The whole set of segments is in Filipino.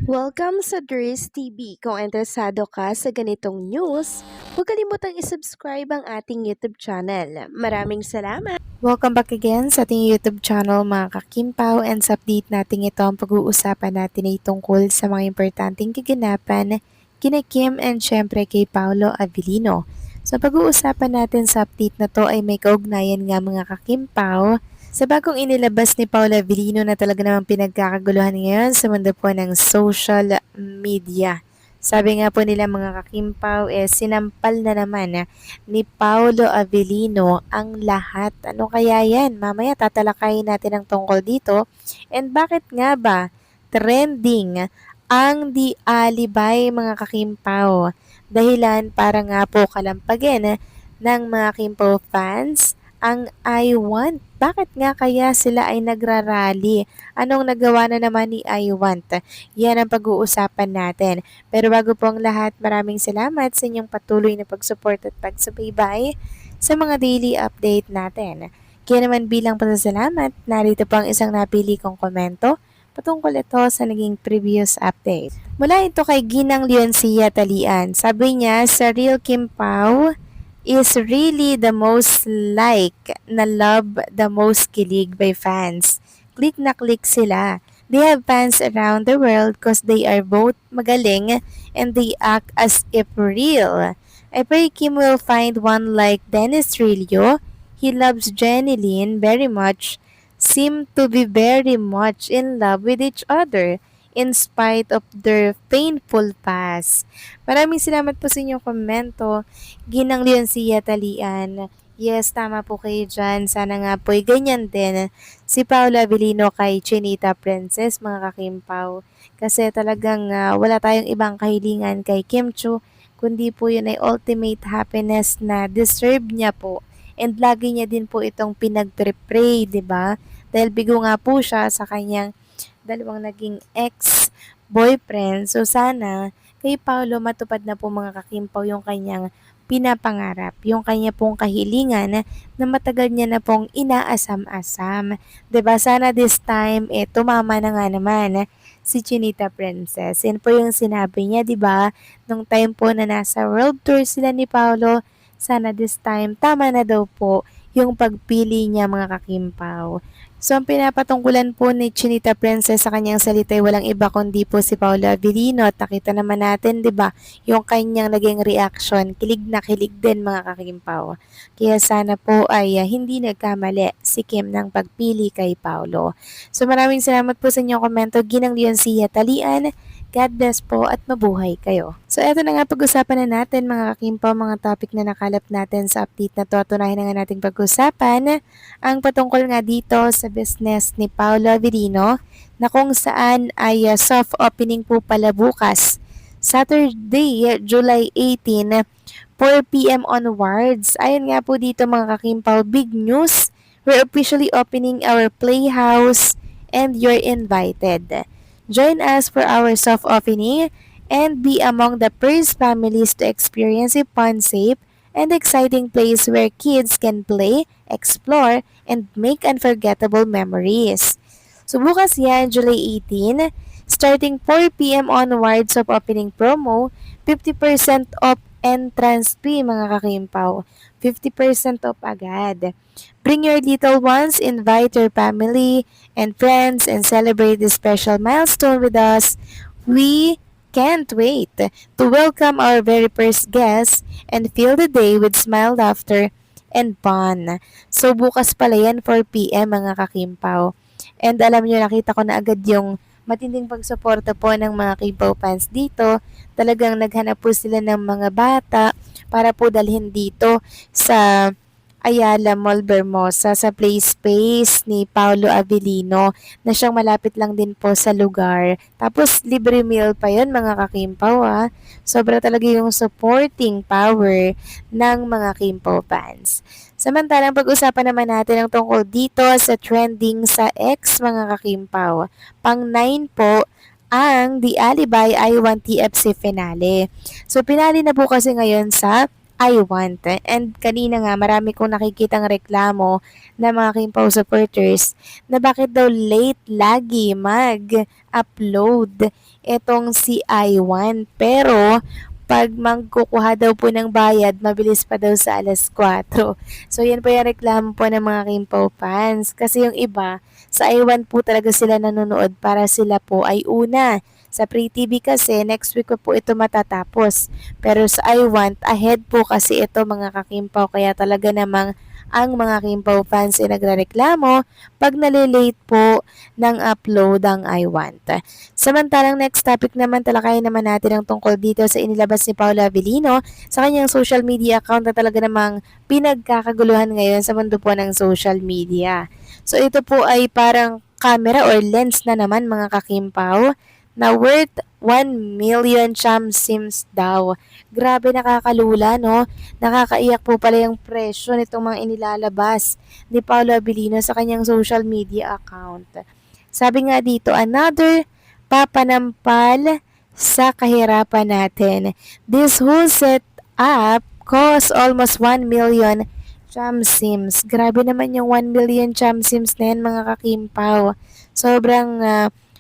Welcome sa Dries TV. Kung interesado ka sa ganitong news, huwag kalimutang isubscribe ang ating YouTube channel. Maraming salamat! Welcome back again sa ating YouTube channel mga kakimpaw, and sa update natin ito ang pag-uusapan natin ay tungkol sa mga importanteng kaganapan kina Kim and syempre kay Paolo Avellino. So pag-uusapan natin sa update na to ay may kaugnayan nga mga kakimpaw sa bagong inilabas ni Paolo Avellino na talaga namang pinagkakaguluhan ngayon sa mundo po ng social media. Sabi nga po nila mga kakimpaw, sinampal na naman ni Paolo Avellino ang lahat. Ano kaya yan? Mamaya tatalakayin natin ang tungkol dito. And bakit nga ba trending ang Di Alibay mga kakimpaw? Dahilan para nga po kalampagin ng mga Kimpaw fans ang I Want. Bakit nga kaya sila ay nagrarally? Anong nagawa na naman ni I Want? Yan ang pag-uusapan natin. Pero bago po ang lahat, maraming salamat sa inyong patuloy na pag-support at pagsubaybay sa mga daily update natin. Kaya naman bilang pasasalamat, narito po ang isang napili kong komento patungkol ito sa naging previous update. Mula ito kay Ginang Leoncia Talian. Sabi niya, sa Real Kim Pao is really the most like na love, the most kilig by fans. Click na click sila. They have fans around the world because they are both magaling and they act as if real. I pray Kim will find one like Dennis Trillo. He loves Jenny Lynn very much, seem to be very much in love with each other in spite of their painful past. Maraming salamat po sa inyong komento. Ginang Leoncia Talian. Yes, tama po kayo dyan. Sana nga po ganyan din si Paolo Avellino kay Chinita Princess, mga kakimpaw. Kasi talagang wala tayong ibang kahilingan kay Kim Chu, kundi po yun ay ultimate happiness na deserve niya po. And lagi niya din po itong pinagpre-pray, di ba? Dahil bigo nga po siya sa kanyang dalawang naging ex-boyfriend. So sana kay Paolo matupad na po mga kakimpaw yung kanyang pinapangarap, yung kanya pong kahilingan na matagal niya na pong inaasam-asam. 'Di ba? Sana this time tumama na nga naman si Chinita Princess. Yan po yung sinabi niya, 'di ba? Nung time po na nasa world tour sila ni Paolo, sana this time tama na daw po yung pagpili niya mga kakimpaw. So, ang pinapatungkulan po ni Chinita Princess sa kanyang salita ay walang iba kundi po si Paolo Avellino. At nakita naman natin, di ba, yung kanyang naging reaction. Kilig na kilig din mga kakimpaw. Kaya sana po ay hindi nagkamali si Kim ng pagpili kay Paolo. So, maraming salamat po sa inyong komento. Ginang Leoncia Talian. God bless po at mabuhay kayo. So eto na nga pag-usapan na natin mga kakimpaw, mga topic na nakalap natin sa update na to. Tunahin na nga nating pag-usapan ang patungkol nga dito sa business ni Paolo Avellino na kung saan ay soft opening po pala bukas. Saturday, July 18, 4 p.m. onwards. Ayon nga po dito mga kakimpaw, big news. We're officially opening our playhouse and you're invited. Join us for our soft opening and be among the first families to experience a fun, safe, and exciting place where kids can play, explore, and make unforgettable memories. So bukas yan, July 18, starting 4 p.m. onwards of opening promo, 50% off entrance fee mga kakimpaw. 50% off agad. Bring your little ones, invite your family and friends, and celebrate this special milestone with us. We can't wait to welcome our very first guests and fill the day with smile, laughter, and fun. So bukas pala yan 4 p.m. mga kakimpaw. And alam nyo, nakita ko na agad yung matinding pagsuporta po ng mga Kimpaw fans dito. Talagang naghanap po sila ng mga bata para po dalhin dito sa Ayala Mall Bermosa sa play space ni Paolo Avellino na siyang malapit lang din po sa lugar. Tapos libre meal pa yon mga kakimpaw ha. Sobra talaga yung supporting power ng mga Kimpaw fans. Samantalang pag-usapan naman natin ang tungkol dito sa trending sa X mga kakimpaw. Pang 9 po ang The Alibay I Want TFC finale. So pinali na po kasi ngayon sa I Want. And kanina nga marami kong nakikitang reklamo ng mga Kimpaw supporters na bakit daw late lagi mag-upload itong si I Want. Pero pag magkukuha daw po ng bayad, mabilis pa daw sa alas 4. So yan po yung reklamo po ng mga Kimpaw fans. Kasi yung iba, sa I Want po talaga sila nanonood para sila po ay una. Sa Free TV kasi, next week pa po ito matatapos. Pero sa I Want, ahead po kasi ito mga kakimpaw. Kaya talaga namang ang mga Kimpaw fans ay nagrereklamo pag nalilate po ng upload ang I Want. Samantalang next topic naman, talakayin naman natin ang tungkol dito sa inilabas ni Paula Avellino sa kanyang social media account na talaga namang pinagkakaguluhan ngayon sa mundo po ng social media. So ito po ay parang camera or lens na naman mga kakimpaw na worth 1 million cham sims daw. Grabe, nakakalula, no? Nakakaiyak po pala yung presyo nitong mga inilalabas ni Paolo Abilino sa kanyang social media account. Sabi nga dito, another papanampal sa kahirapan natin. This whole set up cost almost 1 million cham sims. Grabe naman yung 1 million cham sims na yan mga kakimpaw. Sobrang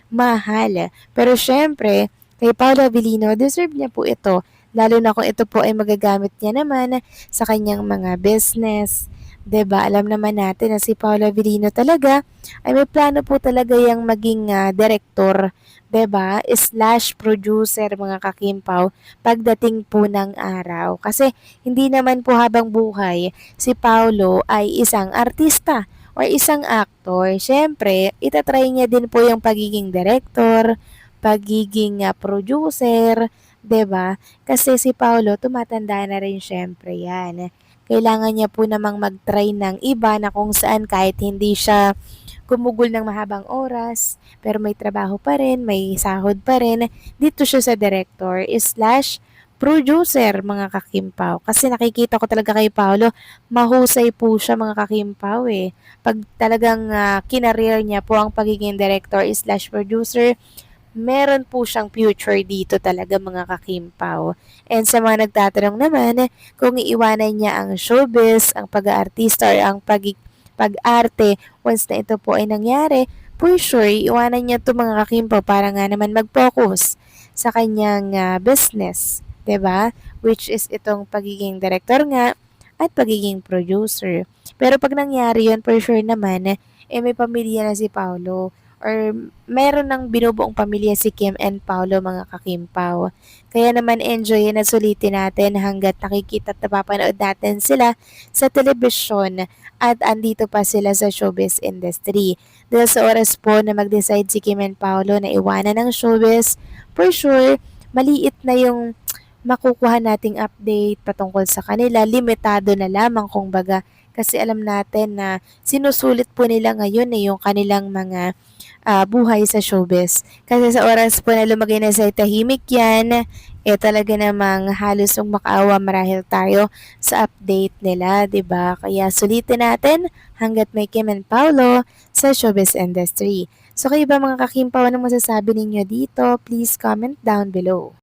mahal. Pero syempre, kay Paolo Avellino, deserve niya po ito. Lalo na kung ito po ay magagamit niya naman sa kanyang mga business. 'Di ba? Alam naman natin na si Paolo Avellino talaga ay may plano po talaga yung maging direktor, 'di ba? Slash producer mga kakimpaw pagdating po ng araw. Kasi hindi naman po habang buhay si Paolo ay isang artista or isang actor. Syempre, itatry niya din po yung pagiging director, pagiging producer, 'di ba? Kasi si Paolo tumatanda na rin syempre 'yan. Kailangan niya po namang mag-try ng iba na kung saan kahit hindi siya gumugol ng mahabang oras, pero may trabaho pa rin, may sahod pa rin, dito siya sa director slash producer mga kakimpaw. Kasi nakikita ko talaga kay Paolo, mahusay po siya mga kakimpaw eh. Pag talagang kinareer niya po ang pagiging director slash producer, meron po siyang future dito talaga mga kakimpaw. And sa mga nagtatanong naman kung iiwanan niya ang showbiz, ang pag-aartista or ang pag-arte once na ito po ay nangyari, for sure, iiwanan niya ito mga kakimpaw para nga naman mag-focus sa kanyang business. 'Di ba? Which is itong pagiging director nga at pagiging producer. Pero pag nangyari yun, for sure naman, may pamilya na si Paolo or meron ng binubuong pamilya si Kim and Paolo mga kakimpaw. Kaya naman enjoyin at sulitin natin hanggat nakikita at napapanood natin sila sa telebisyon at andito pa sila sa showbiz industry. Dahil sa oras po na mag-decide si Kim and Paolo na iwanan ng showbiz, for sure, maliit na yung makukuha nating update patungkol sa kanila, limitado na lamang kung baga kasi alam natin na sinusulit po nila ngayon yung kanilang mga buhay sa showbiz. Kasi sa oras po na lumagay na sa tahimik yan, talaga namang halos yung makaawa marahil tayo sa update nila, 'di ba? Kaya sulitin natin hanggat may Kim and Paolo sa showbiz industry. So kayo ba mga kakimpaw, anong masasabi ninyo dito? Please comment down below.